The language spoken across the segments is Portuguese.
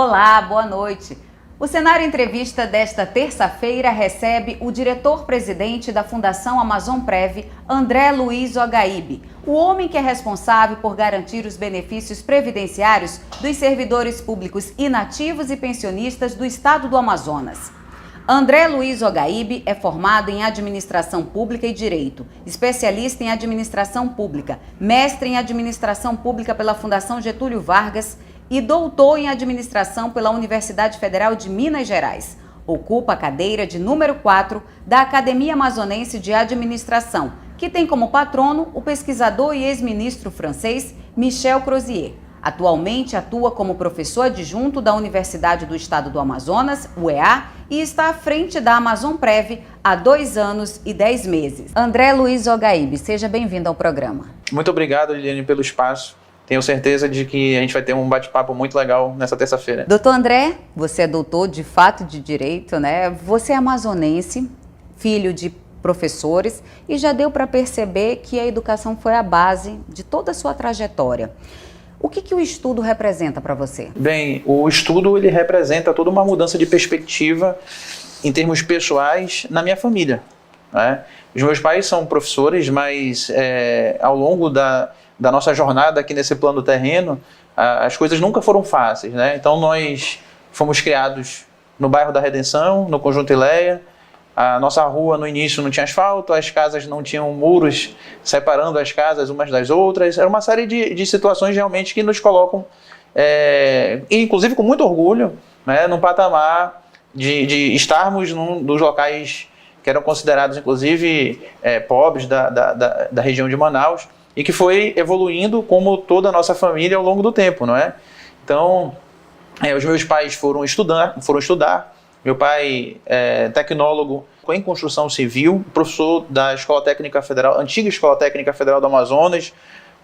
Olá, boa noite. O Cenário Entrevista desta terça-feira recebe o diretor-presidente da Fundação Amazonprev, André Luiz Ogaíbe, o homem que é responsável por garantir os benefícios previdenciários dos servidores públicos inativos e pensionistas do estado do Amazonas. André Luiz Ogaíbe é formado em Administração Pública e Direito, especialista em Administração Pública, mestre em Administração Pública pela Fundação Getúlio Vargas e doutor em Administração pela Universidade Federal de Minas Gerais. Ocupa a cadeira de número 4 da Academia Amazonense de Administração, que tem como patrono o pesquisador e ex-ministro francês Michel Crozier. Atualmente atua como professor adjunto da Universidade do Estado do Amazonas, UEA, e está à frente da Amazonprev há 2 anos e 10 meses. André Luiz Ogaíbe, seja bem-vindo ao programa. Muito obrigado, Liliane, pelo espaço. Tenho certeza de que a gente vai ter um bate-papo muito legal nessa terça-feira. Doutor André, você é doutor de fato de Direito, né? Você é amazonense, filho de professores, e já deu para perceber que a educação foi a base de toda a sua trajetória. O que o estudo representa para você? Bem, o estudo ele representa toda uma mudança de perspectiva em termos pessoais na minha família, né? Os meus pais são professores, mas ao longo da nossa jornada aqui nesse plano terreno, as coisas nunca foram fáceis, né? Então nós fomos criados no bairro da Redenção, no Conjunto Ileia. A nossa rua no início não tinha asfalto, as casas não tinham muros separando as casas umas das outras. Era uma série de situações realmente que nos colocam, inclusive com muito orgulho, né, num patamar de estarmos num dos locais que eram considerados inclusive pobres da região de Manaus, e que foi evoluindo como toda a nossa família ao longo do tempo, não é? Então, os meus pais foram estudar. Meu pai é tecnólogo em construção civil, professor da Escola Técnica Federal, antiga Escola Técnica Federal do Amazonas,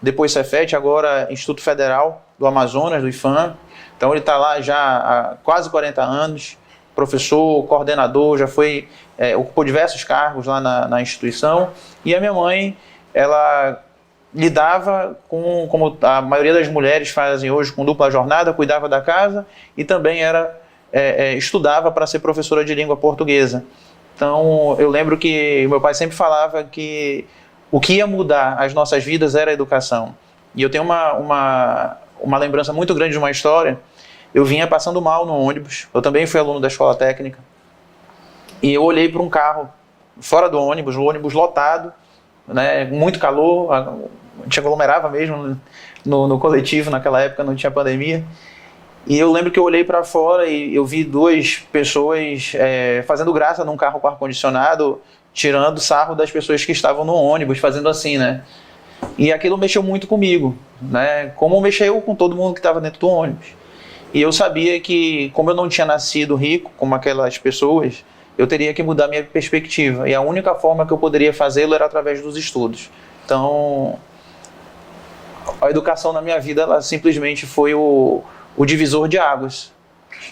depois Cefet, agora Instituto Federal do Amazonas, do IFAM. Então ele está lá já há quase 40 anos, professor, coordenador, já foi, ocupou diversos cargos lá na instituição. E a minha mãe, ela lidava com, como a maioria das mulheres fazem hoje, com dupla jornada, cuidava da casa e também estudava para ser professora de língua portuguesa. Então eu lembro que meu pai sempre falava que o que ia mudar as nossas vidas era a educação. E eu tenho uma lembrança muito grande de uma história. Eu vinha passando mal no ônibus, eu também fui aluno da escola técnica, e eu olhei para um carro fora do ônibus, o ônibus lotado, né, muito calor, a gente aglomerava mesmo no coletivo, naquela época não tinha pandemia. E eu lembro que eu olhei para fora e eu vi 2 pessoas fazendo graça num carro com ar-condicionado, tirando sarro das pessoas que estavam no ônibus, fazendo assim, né? E aquilo mexeu muito comigo, né? Como mexeu com todo mundo que estava dentro do ônibus. E eu sabia que, como eu não tinha nascido rico, como aquelas pessoas, eu teria que mudar minha perspectiva. E a única forma que eu poderia fazê-lo era através dos estudos. Então, a educação na minha vida, ela simplesmente foi o divisor de águas.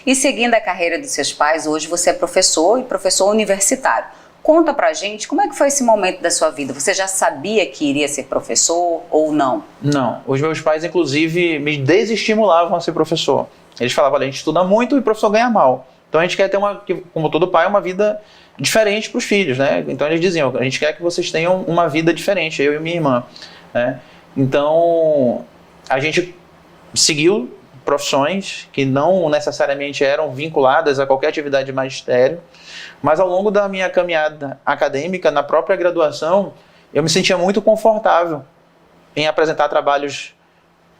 E seguindo a carreira dos seus pais, hoje você é professor e professor universitário. Conta pra gente como é que foi esse momento da sua vida. Você já sabia que iria ser professor ou não? Não. Os meus pais, inclusive, me desestimulavam a ser professor. Eles falavam, a gente estuda muito e o professor ganha mal. Então a gente quer ter, como todo pai, uma vida diferente para os filhos, né? Então eles diziam, a gente quer que vocês tenham uma vida diferente, eu e minha irmã, né? Então a gente seguiu profissões que não necessariamente eram vinculadas a qualquer atividade de magistério, mas ao longo da minha caminhada acadêmica, na própria graduação, eu me sentia muito confortável em apresentar trabalhos,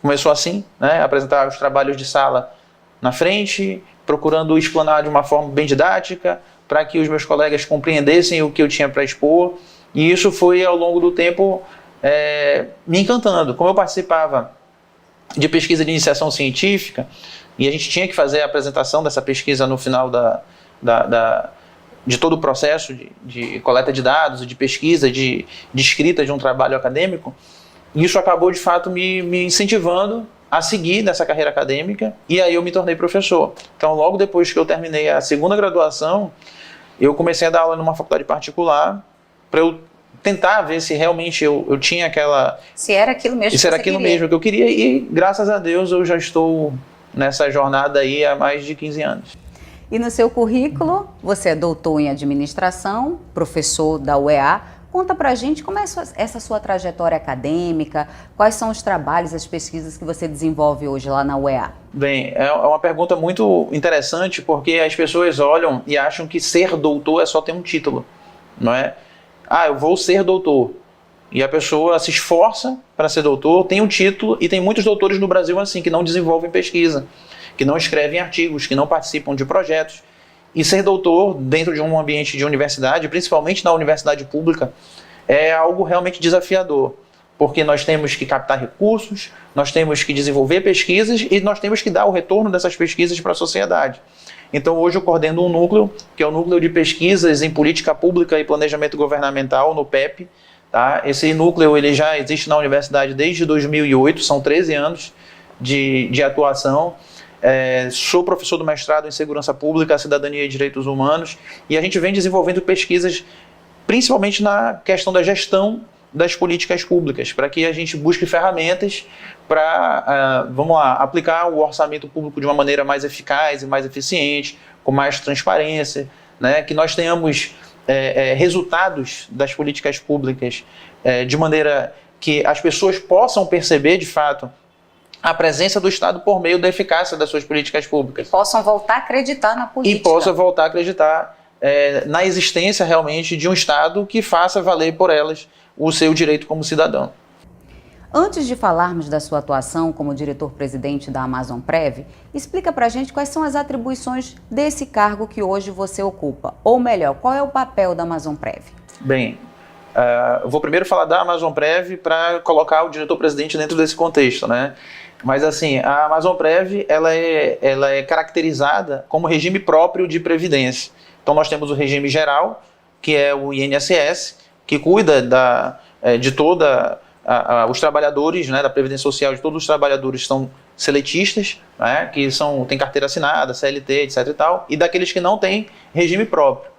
começou assim, né? Apresentar os trabalhos de sala na frente, procurando explanar de uma forma bem didática, para que os meus colegas compreendessem o que eu tinha para expor, e isso foi ao longo do tempo me encantando. Como eu participava de pesquisa de iniciação científica, e a gente tinha que fazer a apresentação dessa pesquisa no final de todo o processo de coleta de dados, de pesquisa, de escrita de um trabalho acadêmico, isso acabou de fato me incentivando a seguir nessa carreira acadêmica, e aí eu me tornei professor. Então logo depois que eu terminei a segunda graduação, eu comecei a dar aula numa faculdade particular, para eu tentar ver se realmente eu tinha aquela... Se era aquilo mesmo que eu queria, e graças a Deus eu já estou nessa jornada aí há mais de 15 anos. E no seu currículo, você é doutor em administração, professor da UEA. Conta pra gente como é essa sua trajetória acadêmica, quais são os trabalhos, as pesquisas que você desenvolve hoje lá na UEA? Bem, é uma pergunta muito interessante, porque as pessoas olham e acham que ser doutor é só ter um título, não é? Ah, eu vou ser doutor. E a pessoa se esforça para ser doutor, tem um título, e tem muitos doutores no Brasil assim, que não desenvolvem pesquisa, que não escrevem artigos, que não participam de projetos. E ser doutor dentro de um ambiente de universidade, principalmente na universidade pública, é algo realmente desafiador, porque nós temos que captar recursos, nós temos que desenvolver pesquisas e nós temos que dar o retorno dessas pesquisas para a sociedade. Então hoje eu coordeno um núcleo, que é o Núcleo de Pesquisas em Política Pública e Planejamento Governamental, no PEP. Tá? Esse núcleo ele já existe na universidade desde 2008, são 13 anos de atuação. Sou professor do mestrado em Segurança Pública, Cidadania e Direitos Humanos, e a gente vem desenvolvendo pesquisas principalmente na questão da gestão das políticas públicas, para que a gente busque ferramentas para, aplicar o orçamento público de uma maneira mais eficaz e mais eficiente, com mais transparência, né? Que nós tenhamos resultados das políticas públicas de maneira que as pessoas possam perceber, de fato, a presença do Estado por meio da eficácia das suas políticas públicas. E possam voltar a acreditar na política. E possam voltar a acreditar na existência realmente de um Estado que faça valer por elas o seu direito como cidadão. Antes de falarmos da sua atuação como diretor-presidente da Amazonprev, explica pra gente quais são as atribuições desse cargo que hoje você ocupa. Ou melhor, qual é o papel da Amazonprev? Bem, eu vou primeiro falar da Amazonprev para colocar o diretor-presidente dentro desse contexto, né? Mas assim, a Amazonprev ela é caracterizada como regime próprio de previdência. Então nós temos o regime geral, que é o INSS, que cuida de toda os trabalhadores, né, da Previdência Social, de todos os trabalhadores que são seletistas, né, que têm carteira assinada, CLT, etc. e tal, e daqueles que não têm regime próprio.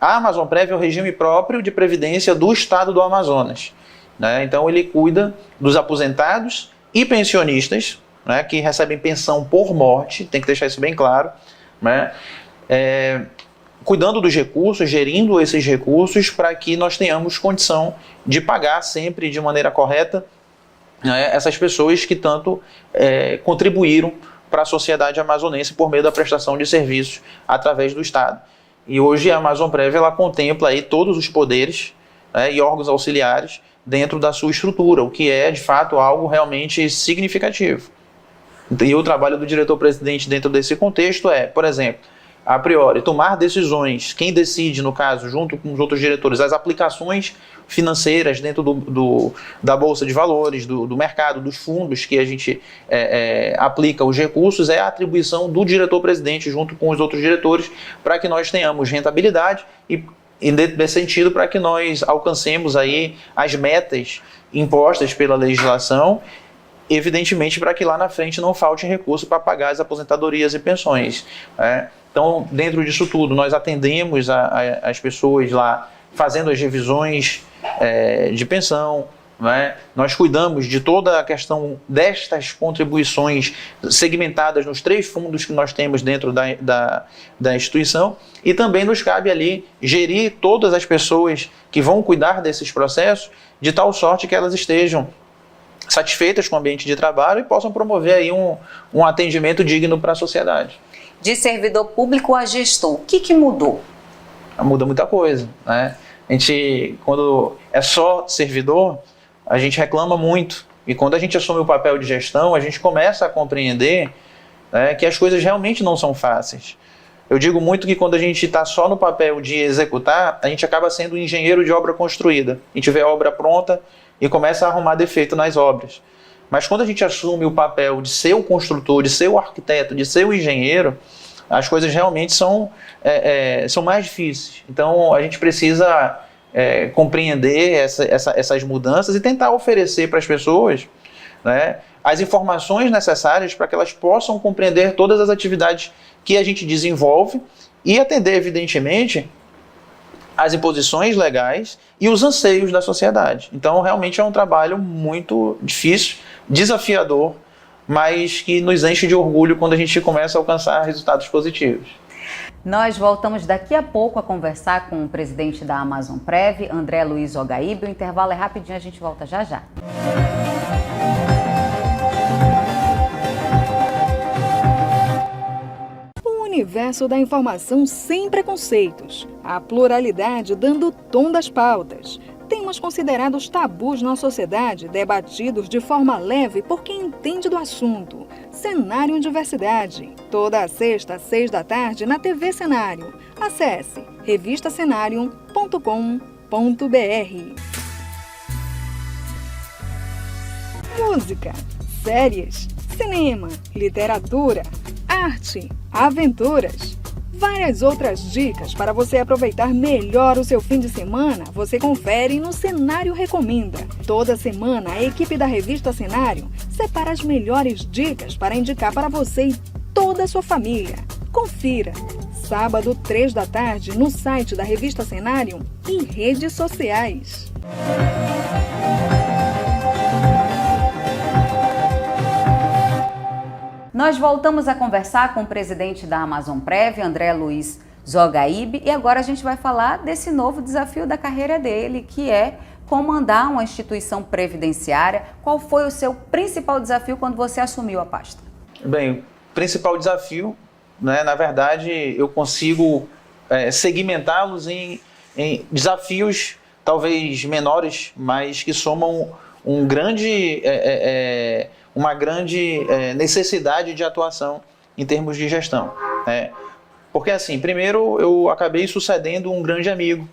A Amazonprev é o regime próprio de previdência do Estado do Amazonas, né? Então ele cuida dos aposentados e pensionistas, né, que recebem pensão por morte, tem que deixar isso bem claro, né? Cuidando dos recursos, gerindo esses recursos para que nós tenhamos condição de pagar sempre de maneira correta, né, essas pessoas que tanto contribuíram para a sociedade amazonense por meio da prestação de serviços através do Estado. E hoje a Amazonprev ela contempla aí todos os poderes, né, e órgãos auxiliares dentro da sua estrutura, o que é de fato algo realmente significativo. E o trabalho do diretor-presidente dentro desse contexto por exemplo, a priori, tomar decisões, quem decide, no caso, junto com os outros diretores, as aplicações financeiras dentro da Bolsa de Valores, do mercado, dos fundos que a gente aplica os recursos, é a atribuição do diretor-presidente junto com os outros diretores para que nós tenhamos rentabilidade e nesse sentido, para que nós alcancemos aí as metas impostas pela legislação, evidentemente para que lá na frente não falte recurso para pagar as aposentadorias e pensões, né? Então, dentro disso tudo, nós atendemos as pessoas lá, fazendo as revisões de pensão, né? Nós cuidamos de toda a questão destas contribuições segmentadas nos 3 fundos que nós temos dentro da instituição, e também nos cabe ali gerir todas as pessoas que vão cuidar desses processos, de tal sorte que elas estejam satisfeitas com o ambiente de trabalho e possam promover aí um atendimento digno para a sociedade. De servidor público a gestor, o que mudou? Muda muita coisa, né? A gente, quando é só servidor, a gente reclama muito. E quando a gente assume o papel de gestão, a gente começa a compreender, né, que as coisas realmente não são fáceis. Eu digo muito que quando a gente está só no papel de executar, a gente acaba sendo um engenheiro de obra construída. A gente vê a obra pronta e começa a arrumar defeito nas obras. Mas quando a gente assume o papel de ser o construtor, de ser o arquiteto, de ser o engenheiro, as coisas realmente são mais difíceis. Então a gente precisa compreender essas mudanças e tentar oferecer para as pessoas, né, as informações necessárias para que elas possam compreender todas as atividades que a gente desenvolve e atender, evidentemente, as imposições legais e os anseios da sociedade. Então, realmente é um trabalho muito difícil, desafiador, mas que nos enche de orgulho quando a gente começa a alcançar resultados positivos. Nós voltamos daqui a pouco a conversar com o presidente da Amazon Prev, André Luiz Ogaíbe. O intervalo é rapidinho, a gente volta já já. O universo da informação sem preconceitos. A pluralidade dando o tom das pautas. Temas considerados tabus na sociedade, debatidos de forma leve por quem entende do assunto. Cenário em Diversidade. Toda a sexta, às 6 da tarde, na TV Cenário. Acesse revistacenarium.com.br. Música, séries, cinema, literatura, arte, aventuras. Várias outras dicas para você aproveitar melhor o seu fim de semana, você confere no Cenário Recomenda. Toda semana, a equipe da revista Cenário separa as melhores dicas para indicar para você e toda a sua família. Confira! Sábado, 3 da tarde, no site da revista Cenário e redes sociais. Nós voltamos a conversar com o presidente da Amazon Prev, André Luiz Ogaíbe, e agora a gente vai falar desse novo desafio da carreira dele, que é comandar uma instituição previdenciária. Qual foi o seu principal desafio quando você assumiu a pasta? Bem, o principal desafio, né, na verdade, eu consigo segmentá-los em desafios talvez menores, mas que somam uma grande necessidade de atuação em termos de gestão. Né? Porque, assim, primeiro eu acabei sucedendo um grande amigo,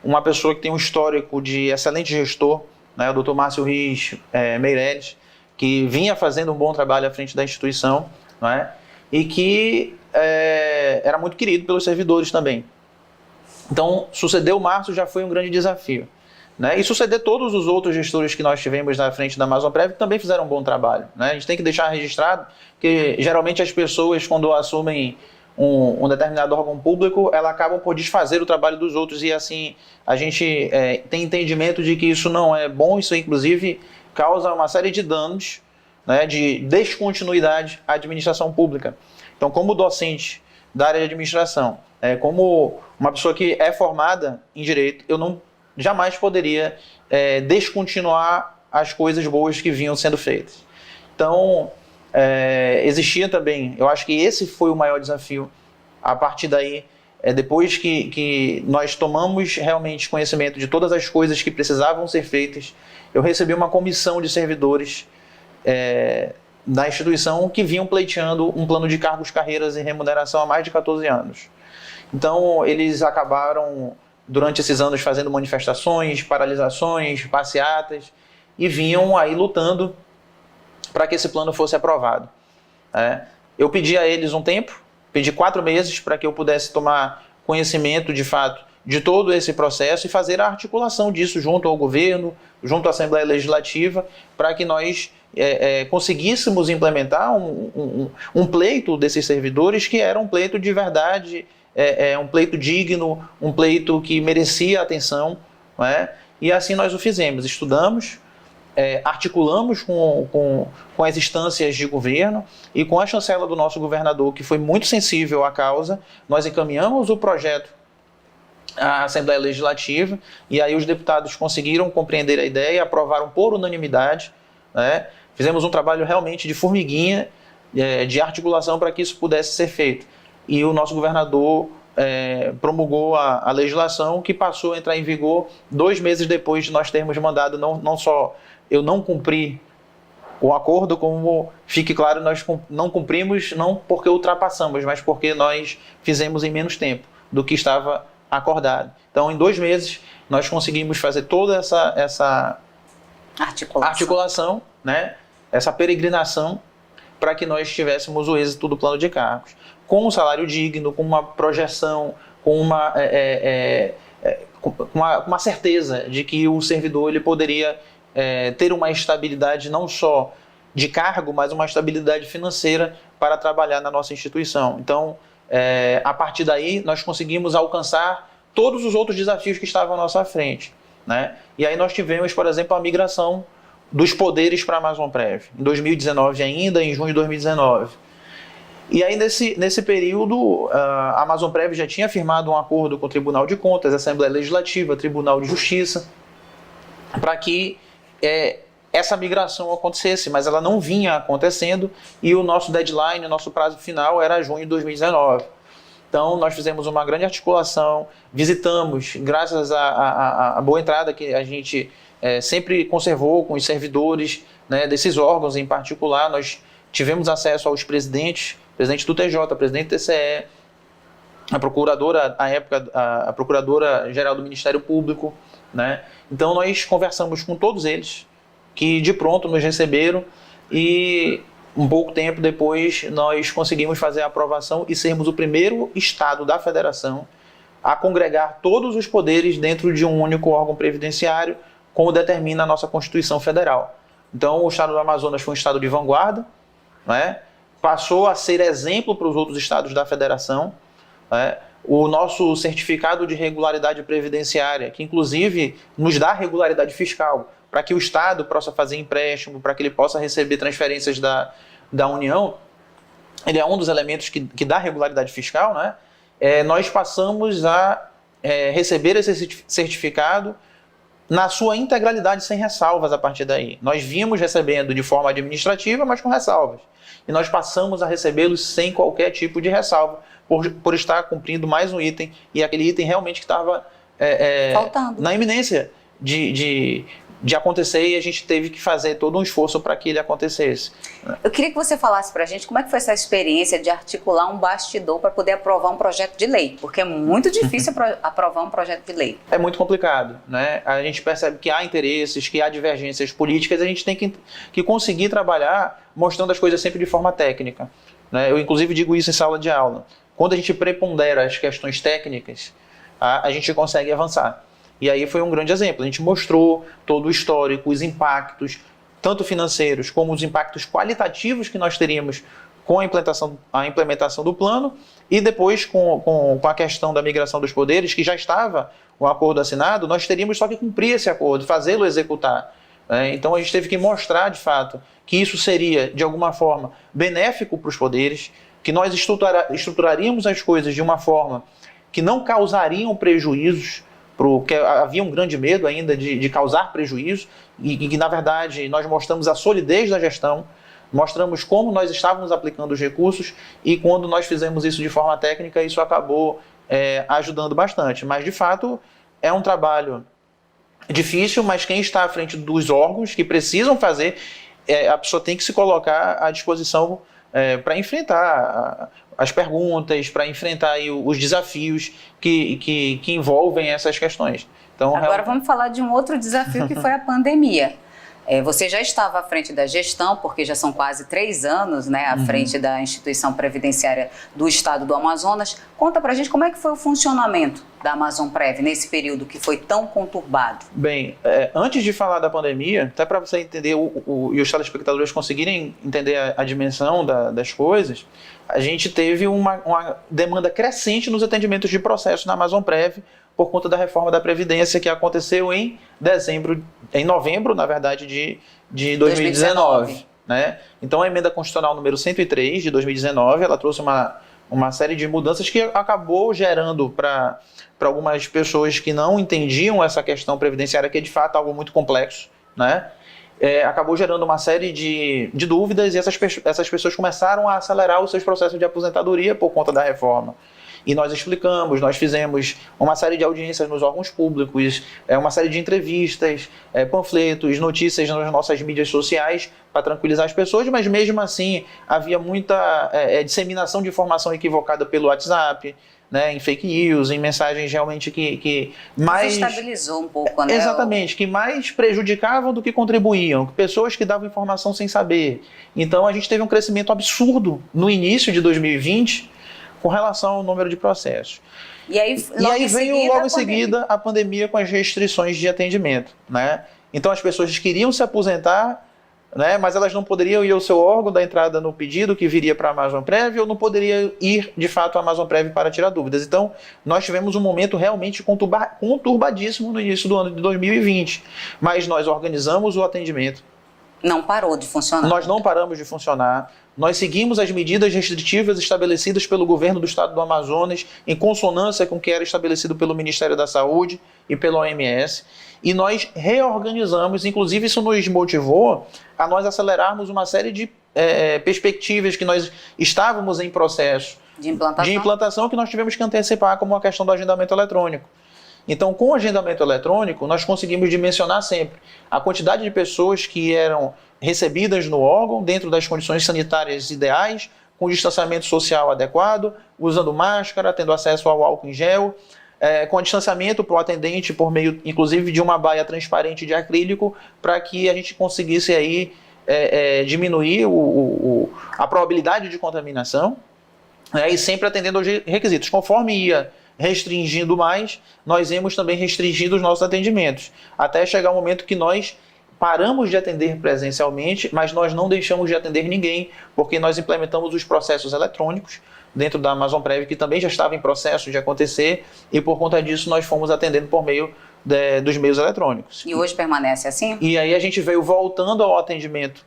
uma pessoa que tem um histórico de excelente gestor, né, o Dr. Márcio Riz Meireles, que vinha fazendo um bom trabalho à frente da instituição, né, e que era muito querido pelos servidores também. Então, suceder o Márcio já foi um grande desafio. Né? E suceder todos os outros gestores que nós tivemos na frente da Amazon Prev também fizeram um bom trabalho. Né? A gente tem que deixar registrado que geralmente as pessoas, quando assumem um determinado órgão público, elas acabam por desfazer o trabalho dos outros, e assim a gente tem entendimento de que isso não é bom. Isso inclusive causa uma série de danos, né, de descontinuidade à administração pública. Então, como docente da área de administração, como uma pessoa que é formada em direito, eu não jamais poderia descontinuar as coisas boas que vinham sendo feitas. Então, existia também, eu acho que esse foi o maior desafio. A partir daí, depois que nós tomamos realmente conhecimento de todas as coisas que precisavam ser feitas, eu recebi uma comissão de servidores da instituição que vinham pleiteando um plano de cargos, carreiras e remuneração há mais de 14 anos. Então, eles acabaram durante esses anos fazendo manifestações, paralisações, passeatas, e vinham aí lutando para que esse plano fosse aprovado. Eu pedi a eles um tempo, pedi 4 meses para que eu pudesse tomar conhecimento de fato de todo esse processo e fazer a articulação disso junto ao governo, junto à Assembleia Legislativa, para que nós conseguíssemos implementar um pleito desses servidores que era um pleito de verdade, um pleito digno, um pleito que merecia atenção, não é? E assim nós o fizemos, estudamos, articulamos com as instâncias de governo e com a chancela do nosso governador, que foi muito sensível à causa. Nós encaminhamos o projeto à Assembleia Legislativa e aí os deputados conseguiram compreender a ideia e aprovaram por unanimidade, né? Fizemos um trabalho realmente de formiguinha, de articulação para que isso pudesse ser feito. E o nosso governador promulgou a legislação, que passou a entrar em vigor 2 meses depois de nós termos mandado. Não só eu não cumpri o acordo, como fique claro, nós não cumprimos não porque ultrapassamos, mas porque nós fizemos em menos tempo do que estava acordado. Então, em 2 meses, nós conseguimos fazer toda essa articulação, né? Essa peregrinação, para que nós tivéssemos o êxito do plano de cargos, com um salário digno, com uma projeção, com uma certeza de que o servidor ele poderia ter uma estabilidade não só de cargo, mas uma estabilidade financeira para trabalhar na nossa instituição. Então, a partir daí, nós conseguimos alcançar todos os outros desafios que estavam à nossa frente, né? E aí nós tivemos, por exemplo, a migração dos poderes para a Amazonprev, em 2019 ainda, em junho de 2019. E aí, nesse período, a Amazonprev já tinha firmado um acordo com o Tribunal de Contas, Assembleia Legislativa, Tribunal de Justiça, para que essa migração acontecesse, mas ela não vinha acontecendo e o nosso deadline, o nosso prazo final era junho de 2019. Então, nós fizemos uma grande articulação, visitamos, graças à boa entrada que a gente sempre conservou com os servidores, né, desses órgãos em particular. Nós tivemos acesso aos presidente do TJ, presidente do TCE, a procuradora, à época, a procuradora-geral do Ministério Público, né? Então, nós conversamos com todos eles, que de pronto nos receberam, e um pouco tempo depois nós conseguimos fazer a aprovação e sermos o primeiro estado da federação a congregar todos os poderes dentro de um único órgão previdenciário, como determina a nossa Constituição Federal. Então, o estado do Amazonas foi um estado de vanguarda, né? Passou a ser exemplo para os outros estados da federação, né? O nosso certificado de regularidade previdenciária, que inclusive nos dá regularidade fiscal, para que o Estado possa fazer empréstimo, para que ele possa receber transferências da União, ele é um dos elementos que dá regularidade fiscal, né? Nós passamos a receber esse certificado na sua integralidade, sem ressalvas a partir daí. Nós vimos recebendo de forma administrativa, mas com ressalvas. E nós passamos a recebê-los sem qualquer tipo de ressalva, por estar cumprindo mais um item, e aquele item realmente que estava na iminência de acontecer, e a gente teve que fazer todo um esforço para que ele acontecesse. Eu queria que você falasse para a gente como é que foi essa experiência de articular um bastidor para poder aprovar um projeto de lei, porque é muito difícil aprovar um projeto de lei. É muito complicado, né? A gente percebe que há interesses, que há divergências políticas, a gente tem que conseguir trabalhar mostrando as coisas sempre de forma técnica, né? Eu, inclusive, digo isso em sala de aula. Quando a gente prepondera as questões técnicas, a gente consegue avançar. E aí foi um grande exemplo. A gente mostrou todo o histórico, os impactos, tanto financeiros como os impactos qualitativos que nós teríamos com a implementação do plano, e depois com a questão da migração dos poderes, que já estava o acordo assinado, nós teríamos só que cumprir esse acordo, fazê-lo executar. Então a gente teve que mostrar, de fato, que isso seria, de alguma forma, benéfico para os poderes, que nós estruturaríamos as coisas de uma forma que não causariam prejuízos, porque havia um grande medo ainda de causar prejuízo, e que, na verdade, nós mostramos a solidez da gestão, mostramos como nós estávamos aplicando os recursos, e quando nós fizemos isso de forma técnica, isso acabou ajudando bastante. Mas, de fato, é um trabalho difícil, mas quem está à frente dos órgãos que precisam fazer, a pessoa tem que se colocar à disposição para enfrentar as perguntas, para enfrentar aí os desafios que envolvem essas questões. Então, agora vamos falar de um outro desafio, que foi a pandemia. Você já estava à frente da gestão, porque já são quase 3 anos, né, à frente da instituição previdenciária do estado do Amazonas. Conta pra gente como é que foi o funcionamento da Amazonprev nesse período que foi tão conturbado. Bem, antes de falar da pandemia, até para você entender e os telespectadores conseguirem entender a dimensão das coisas, a gente teve uma demanda crescente nos atendimentos de processo na Amazonprev, por conta da reforma da Previdência que aconteceu em novembro, na verdade, de 2019. Né? Então, a emenda constitucional número 103 de 2019, ela trouxe uma série de mudanças que acabou gerando para algumas pessoas que não entendiam essa questão previdenciária, que é de fato algo muito complexo, né? Acabou gerando uma série de dúvidas, e essas pessoas começaram a acelerar os seus processos de aposentadoria por conta da reforma. E nós explicamos, nós fizemos uma série de audiências nos órgãos públicos, uma série de entrevistas, panfletos, notícias nas nossas mídias sociais para tranquilizar as pessoas, mas mesmo assim havia muita disseminação de informação equivocada pelo WhatsApp, né, em fake news, em mensagens realmente que mais... Desestabilizou um pouco, né? Exatamente, que mais prejudicavam do que contribuíam, pessoas que davam informação sem saber. Então a gente teve um crescimento absurdo no início de 2020, com relação ao número de processos. E aí veio logo em seguida a pandemia com as restrições de atendimento, né? Então as pessoas queriam se aposentar, né, mas elas não poderiam ir ao seu órgão da entrada no pedido que viria para a Amazonprev, ou não poderia ir de fato à Amazonprev para tirar dúvidas. Então nós tivemos um momento realmente conturbadíssimo no início do ano de 2020, mas nós organizamos o atendimento, Não parou de funcionar. Nós não paramos de funcionar. Nós seguimos as medidas restritivas estabelecidas pelo governo do estado do Amazonas, em consonância com o que era estabelecido pelo Ministério da Saúde e pela OMS, e nós reorganizamos, inclusive isso nos motivou a nós acelerarmos uma série de perspectivas que nós estávamos em processo De implantação que nós tivemos que antecipar, como a questão do agendamento eletrônico. Então, com o agendamento eletrônico, nós conseguimos dimensionar sempre a quantidade de pessoas que eram recebidas no órgão, dentro das condições sanitárias ideais, com distanciamento social adequado, usando máscara, tendo acesso ao álcool em gel, com distanciamento para o atendente por meio, inclusive, de uma baia transparente de acrílico, para que a gente conseguisse aí diminuir a probabilidade de contaminação, e sempre atendendo aos requisitos. Conforme ia restringindo mais, nós íamos também restringindo os nossos atendimentos, até chegar o momento que nós paramos de atender presencialmente, mas nós não deixamos de atender ninguém, porque nós implementamos os processos eletrônicos dentro da Amazon Prev, que também já estava em processo de acontecer, e por conta disso nós fomos atendendo por meio dos meios eletrônicos. E hoje permanece assim? E aí a gente veio voltando ao atendimento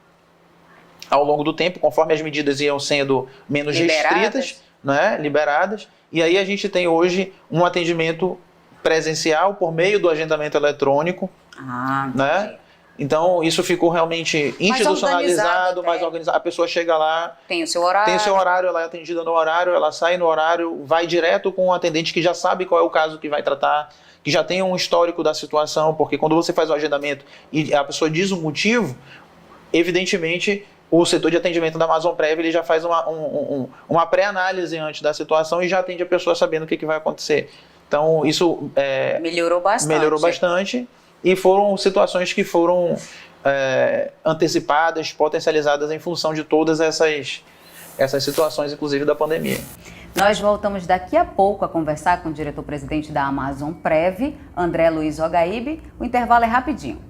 ao longo do tempo, conforme as medidas iam sendo menos restritas, né, liberadas, e aí a gente tem hoje um atendimento presencial por meio do agendamento eletrônico, né? Então, isso ficou realmente institucionalizado, mais organizado. A pessoa chega lá, tem o seu horário, ela é atendida no horário, ela sai no horário, vai direto com o atendente que já sabe qual é o caso que vai tratar, que já tem um histórico da situação, porque quando você faz o agendamento e a pessoa diz o motivo, evidentemente o setor de atendimento da Amazon Prev ele já faz uma pré-análise antes da situação e já atende a pessoa sabendo o que vai acontecer. Então, isso melhorou bastante. E foram situações que foram antecipadas, potencializadas em função de todas essas situações, inclusive da pandemia. Nós voltamos daqui a pouco a conversar com o diretor-presidente da Amazon Prev, André Luiz Ogaíbe. O intervalo é rapidinho.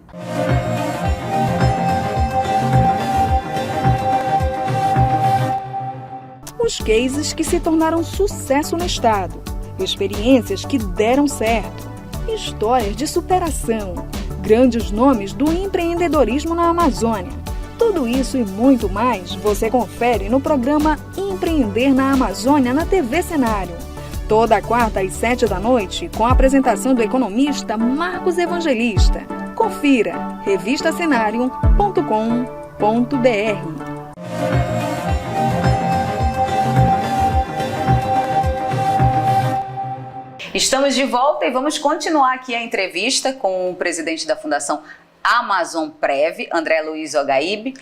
Os cases que se tornaram sucesso no estado, experiências que deram certo, histórias de superação, grandes nomes do empreendedorismo na Amazônia. Tudo isso e muito mais você confere no programa Empreender na Amazônia na TV Cenário. Toda quarta às 19h, com a apresentação do economista Marcos Evangelista. Confira revistacenario.com.br. Estamos de volta e vamos continuar aqui a entrevista com o presidente da Fundação Amazon Prev, André Luiz Ogaíbe.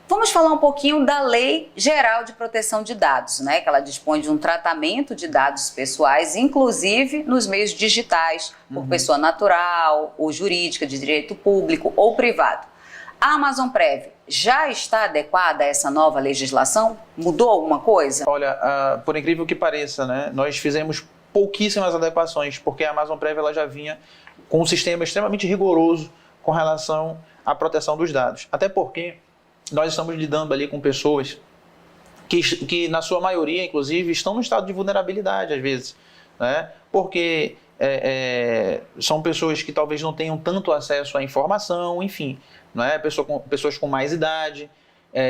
Vamos falar um pouquinho da Lei Geral de Proteção de Dados, né? Que ela dispõe de um tratamento de dados pessoais, inclusive nos meios digitais, por pessoa natural ou jurídica, de direito público ou privado. A Amazon Prev já está adequada a essa nova legislação? Mudou alguma coisa? Olha, por incrível que pareça, né? Nós fizemos pouquíssimas adequações, porque a Amazon Prev ela já vinha com um sistema extremamente rigoroso com relação à proteção dos dados. Até porque nós estamos lidando ali com pessoas que na sua maioria, inclusive, estão no estado de vulnerabilidade, às vezes, né? Porque são pessoas que talvez não tenham tanto acesso à informação, enfim, né? Pessoas com mais idade,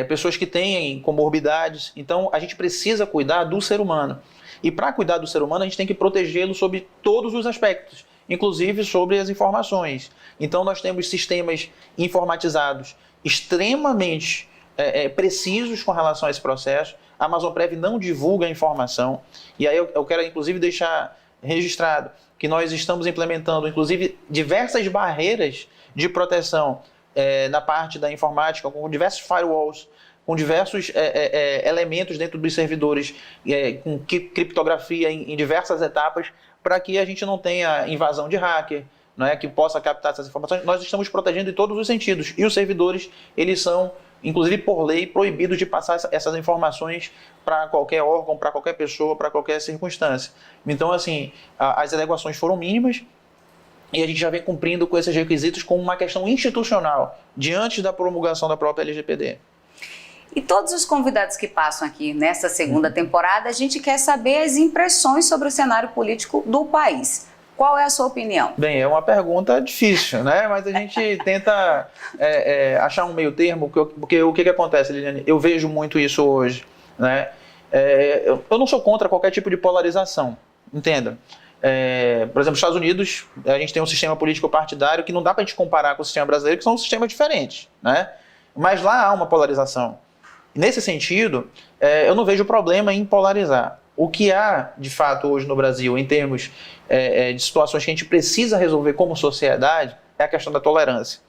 pessoas que têm comorbidades. Então, a gente precisa cuidar do ser humano. E para cuidar do ser humano, a gente tem que protegê-lo sobre todos os aspectos, inclusive sobre as informações. Então, nós temos sistemas informatizados extremamente precisos com relação a esse processo. A Amazon Prev não divulga a informação. E aí eu quero, inclusive, deixar registrado que nós estamos implementando, inclusive, diversas barreiras de proteção na parte da informática, com diversos firewalls, com diversos elementos dentro dos servidores, com criptografia em diversas etapas, para que a gente não tenha invasão de hacker, né, que possa captar essas informações. Nós estamos protegendo em todos os sentidos. E os servidores, eles são, inclusive por lei, proibidos de passar essas informações para qualquer órgão, para qualquer pessoa, para qualquer circunstância. Então, assim, as adequações foram mínimas, e a gente já vem cumprindo com esses requisitos como uma questão institucional, diante da promulgação da própria LGPD. E todos os convidados que passam aqui nessa segunda temporada, a gente quer saber as impressões sobre o cenário político do país. Qual é a sua opinião? Bem, é uma pergunta difícil, né? Mas a gente tenta achar um meio termo, porque o que acontece, Liliane? Eu vejo muito isso hoje, né? Eu não sou contra qualquer tipo de polarização, entenda. Por exemplo, nos Estados Unidos, a gente tem um sistema político partidário que não dá para a gente comparar com o sistema brasileiro, que são sistemas diferentes, né? Mas lá há uma polarização. Nesse sentido, eu não vejo problema em polarizar. O que há, de fato, hoje no Brasil, em termos de situações que a gente precisa resolver como sociedade, é a questão da tolerância,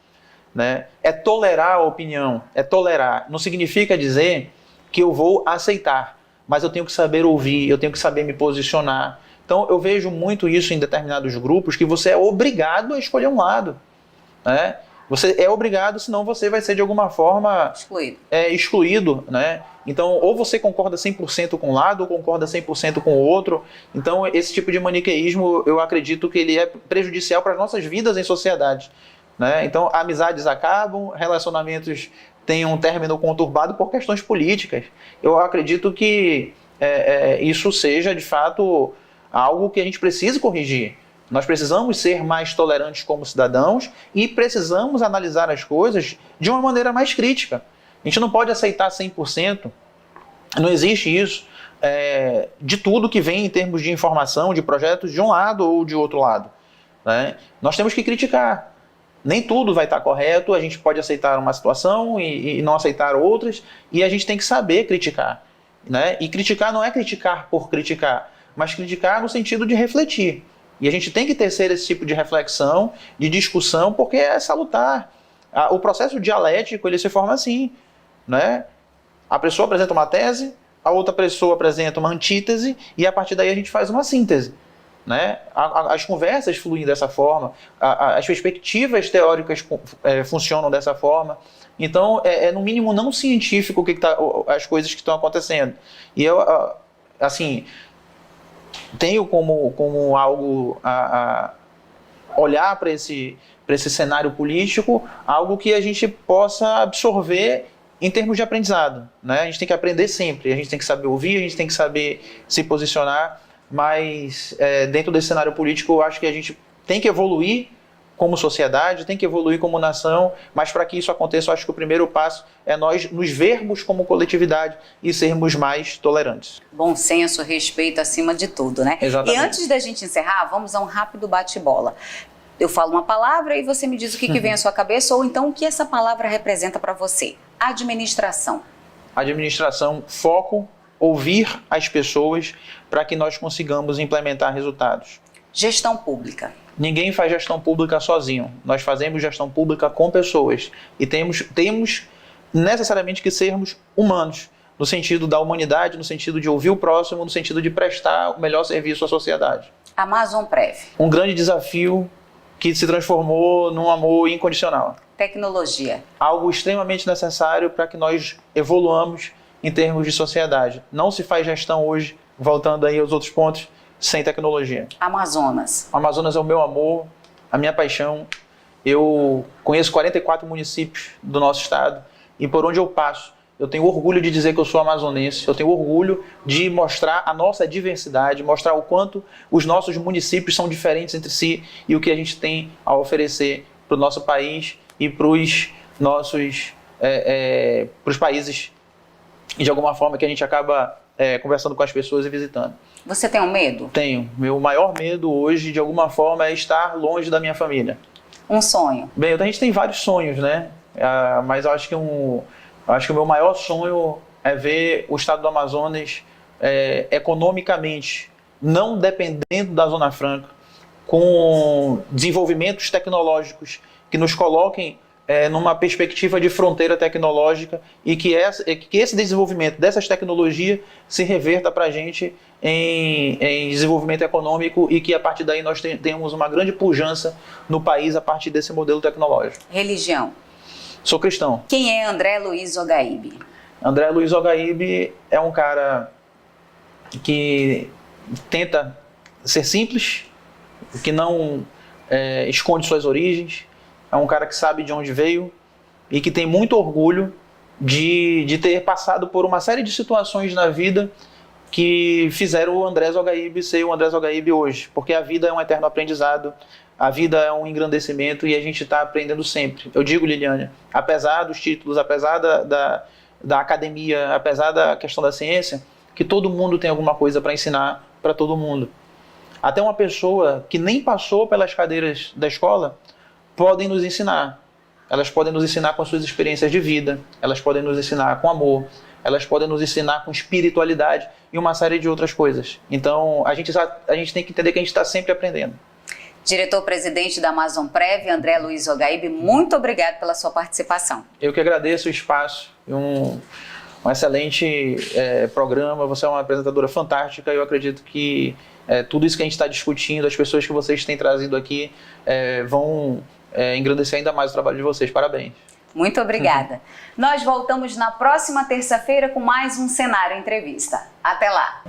né? É tolerar a opinião, é tolerar. Não significa dizer que eu vou aceitar, mas eu tenho que saber ouvir, eu tenho que saber me posicionar. Então, eu vejo muito isso em determinados grupos, que você é obrigado a escolher um lado, né? Você é obrigado, senão você vai ser de alguma forma excluído, né? Então, ou você concorda 100% com um lado, ou concorda 100% com o outro. Então, esse tipo de maniqueísmo, eu acredito que ele é prejudicial para as nossas vidas em sociedade, né? Então, amizades acabam, relacionamentos têm um término conturbado por questões políticas. Eu acredito que isso seja, de fato, algo que a gente precisa corrigir. Nós precisamos ser mais tolerantes como cidadãos e precisamos analisar as coisas de uma maneira mais crítica. A gente não pode aceitar 100%, não existe isso, de tudo que vem em termos de informação, de projetos de um lado ou de outro lado, né? Nós temos que criticar. Nem tudo vai estar correto, a gente pode aceitar uma situação e não aceitar outras, e a gente tem que saber criticar, né? E criticar não é criticar por criticar, mas criticar no sentido de refletir. E a gente tem que tecer esse tipo de reflexão, de discussão, porque é salutar. O processo dialético, ele se forma assim, né? A pessoa apresenta uma tese, a outra pessoa apresenta uma antítese, e a partir daí a gente faz uma síntese, né? As conversas fluem dessa forma, as perspectivas teóricas funcionam dessa forma. Então, no mínimo não científico as coisas que estão acontecendo. E eu, assim, tenho como algo a olhar para esse cenário político, algo que a gente possa absorver em termos de aprendizado, né? A gente tem que aprender sempre, a gente tem que saber ouvir, a gente tem que saber se posicionar, mas dentro desse cenário político eu acho que a gente tem que evoluir como sociedade, tem que evoluir como nação, mas para que isso aconteça, eu acho que o primeiro passo é nós nos vermos como coletividade e sermos mais tolerantes. Bom senso, respeito acima de tudo, né? Exatamente. E antes da gente encerrar, vamos a um rápido bate-bola. Eu falo uma palavra e você me diz o que vem à sua cabeça, ou então o que essa palavra representa para você. Administração. Administração, foco, ouvir as pessoas para que nós consigamos implementar resultados. Gestão pública. Ninguém faz gestão pública sozinho. Nós fazemos gestão pública com pessoas. E temos necessariamente que sermos humanos, no sentido da humanidade, no sentido de ouvir o próximo, no sentido de prestar o melhor serviço à sociedade. Amazon Prev. Um grande desafio que se transformou num amor incondicional. Tecnologia. Algo extremamente necessário para que nós evoluamos em termos de sociedade. Não se faz gestão hoje, voltando aí aos outros pontos, sem tecnologia. Amazonas. O Amazonas é o meu amor, a minha paixão. Eu conheço 44 municípios do nosso estado e por onde eu passo, eu tenho orgulho de dizer que eu sou amazonense, eu tenho orgulho de mostrar a nossa diversidade, mostrar o quanto os nossos municípios são diferentes entre si e o que a gente tem a oferecer para o nosso país e para os nossos para os países, e de alguma forma que a gente acaba conversando com as pessoas e visitando. Você tem um medo? Tenho. Meu maior medo hoje, de alguma forma, é estar longe da minha família. Um sonho? Bem, a gente tem vários sonhos, né? Mas eu acho que o meu maior sonho é ver o estado do Amazonas economicamente não dependendo da Zona Franca, com desenvolvimentos tecnológicos que nos coloquem numa perspectiva de fronteira tecnológica e que esse desenvolvimento dessas tecnologias se reverta para a gente em desenvolvimento econômico e que a partir daí nós tenhamos uma grande pujança no país a partir desse modelo tecnológico. Religião? Sou cristão. Quem é André Luiz Ogaíbe? André Luiz Ogaíbe é um cara que tenta ser simples, que não esconde suas origens. É um cara que sabe de onde veio e que tem muito orgulho de ter passado por uma série de situações na vida que fizeram o André Zogaib ser o André Zogaib hoje, porque a vida é um eterno aprendizado, a vida é um engrandecimento e a gente está aprendendo sempre. Eu digo, Liliane, apesar dos títulos, apesar da academia, apesar da questão da ciência, que todo mundo tem alguma coisa para ensinar para todo mundo. Até uma pessoa que nem passou pelas cadeiras da escola podem nos ensinar. Elas podem nos ensinar com as suas experiências de vida, elas podem nos ensinar com amor, elas podem nos ensinar com espiritualidade e uma série de outras coisas. Então, a gente tem que entender que a gente está sempre aprendendo. Diretor-presidente da Amazonprev, André Luiz Zogaib, muito obrigado pela sua participação. Eu que agradeço o espaço, um excelente programa, você é uma apresentadora fantástica e eu acredito que tudo isso que a gente está discutindo, as pessoas que vocês têm trazido aqui vão engrandecer ainda mais o trabalho de vocês. Parabéns. Muito obrigada. Nós voltamos na próxima terça-feira com mais um Cenário Entrevista. Até lá!